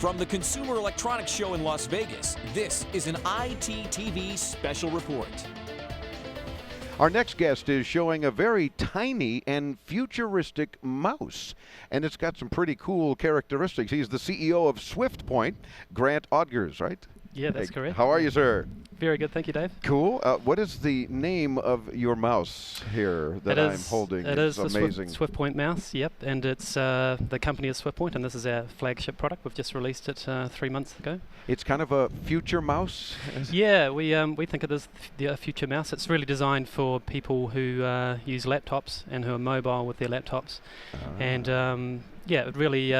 From the Consumer Electronics Show in Las Vegas, this is an ITTV special report. Our next guest is showing a very tiny and futuristic mouse, and it's got some pretty cool characteristics. He's the CEO of Swiftpoint, Grant Odgers, right? Yeah, that's correct. How are you, sir? Very good, thank you, Dave. Cool. What is the name of your mouse here that I'm holding? It is amazing. the Swiftpoint Mouse, yep, and it's the company is Swiftpoint, and this is our flagship product. We've just released it 3 months ago. It's kind of a future mouse? Yeah, we think it is a future mouse. It's really designed for people who use laptops and who are mobile with their laptops. And yeah, it really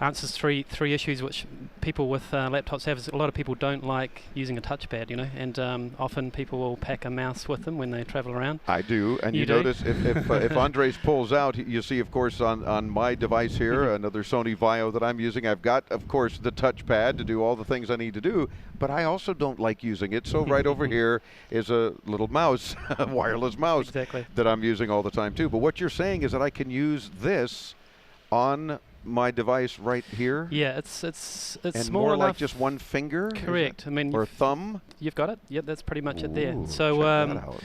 answers three issues which people with laptops have. A lot of people don't like using a touchpad, you know, and often people will pack a mouse with them when they travel around. I do, and you notice if Andres pulls out, you see, of course, on my device here, another Sony Vaio that I'm using, I've got, of course, the touchpad to do all the things I need to do, but I also don't like using it, so right over here is a little mouse, a wireless mouse that I'm using all the time too. But what you're saying is that I can use this on my device right here? Yeah, it's and small more enough. like just one finger? Correct. I mean, or thumb? You've got it. Yep, that's pretty much it there. Ooh, so check that out.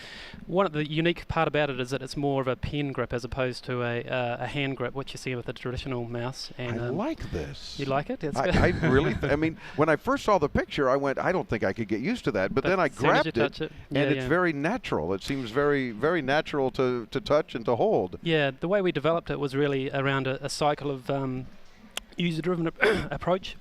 one of the unique part about it is that it's more of a pen grip as opposed to a hand grip, which you see with a traditional mouse. And I like this. You like it? It's I really, I mean, when I first saw the picture, I went, I don't think I could get used to that. But then I grabbed it, and it's very natural. It seems very, very natural to touch and to hold. Yeah, the way we developed it was really around a cycle of user-driven approach.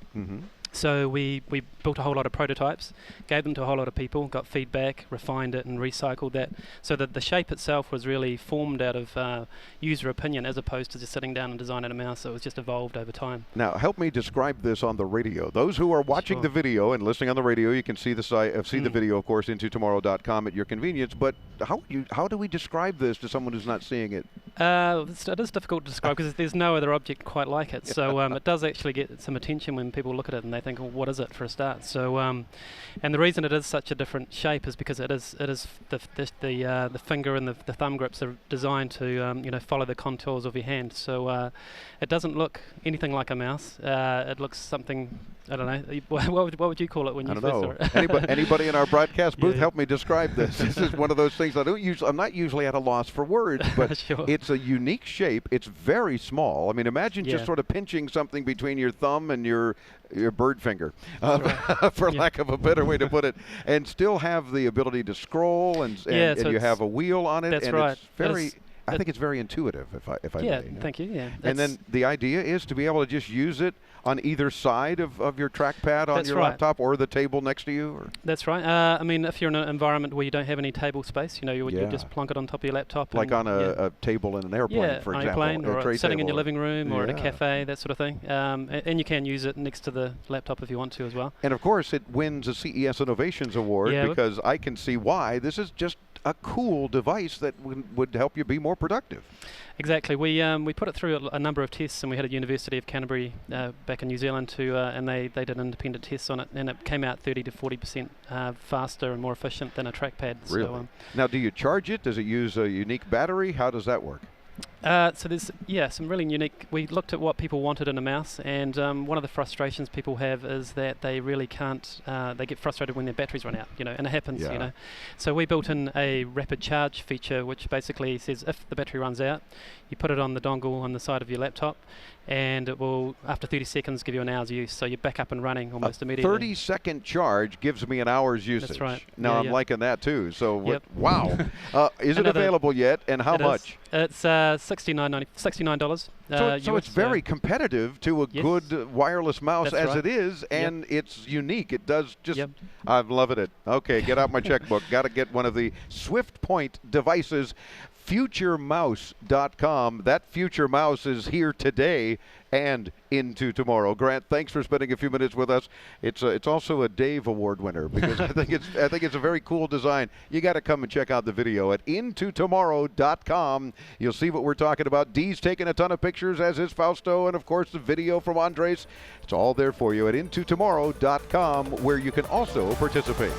So we built a whole lot of prototypes, gave them to a whole lot of people, got feedback, refined it and recycled that, so that the shape itself was really formed out of user opinion as opposed to just sitting down and designing a mouse. So it was just evolved over time. Now help me describe this on the radio. Those who are watching the video and listening on the radio, you can see the the video, of course, intotomorrow.com at your convenience. But how do we describe this to someone who's not seeing it? It is difficult to describe because there's no other object quite like it. So it does actually get some attention when people look at it and they think, well, what is it for a start? So, and the reason it is such a different shape is because it is the finger and the thumb grips are designed to you know, follow the contours of your hand. So it doesn't look anything like a mouse. It looks something, I don't know. What would you call it when you first saw it? Anybody in our broadcast booth, help me describe this. This is one of those things I'm not usually at a loss for words, but it's a unique shape. It's very small. I mean, imagine just sort of pinching something between your thumb and your bird finger, for lack of a better way to put it, and still have the ability to scroll, and you have a wheel on it. That's and right. It's very, I think it's very intuitive, if I may. Thank you. Yeah. And then the idea is to be able to just use it on either side of your trackpad on your laptop or the table next to you? Or? That's right. I mean, if you're in an environment where you don't have any table space, you know, you just plonk it on top of your laptop. Like on a table in an airplane, for example. On a plane, or sitting in your living room, or at a cafe, that sort of thing. And you can use it next to the laptop if you want to as well. And of course, it wins a CES Innovations Award because I can see why. This is just a cool device that would help you be more productive. Exactly. We put it through a number of tests, and we had a University of Canterbury back in New Zealand and they did independent tests on it, and it came out 30 to 40% faster and more efficient than a trackpad. Really? So, now, do you charge it? Does it use a unique battery? How does that work? So there's some really unique. We looked at what people wanted in a mouse, and one of the frustrations people have is that they really can't. They get frustrated when their batteries run out, you know, and it happens, you know. So we built in a rapid charge feature, which basically says if the battery runs out, you put it on the dongle on the side of your laptop, and it will, after 30 seconds, give you an hour's use. So you're back up and running almost immediately. 30-second charge gives me an hour's usage. That's right. Now I'm liking that too. So wow, is it available yet, and how much? It's $69. So it's very competitive to a good wireless mouse as it is, and it's unique. It does just. I'm loving it. Okay, get out my checkbook. Got to get one of the Swiftpoint devices. FutureMouse.com. That future mouse is here today and into tomorrow. Grant, thanks for spending a few minutes with us. It's also a Dave Award winner because I think it's a very cool design. You got to come and check out the video at intotomorrow.com. You'll see what we're talking about. Dee's taking a ton of pictures, as is Fausto, and of course the video from Andres. It's all there for you at intotomorrow.com, where you can also participate.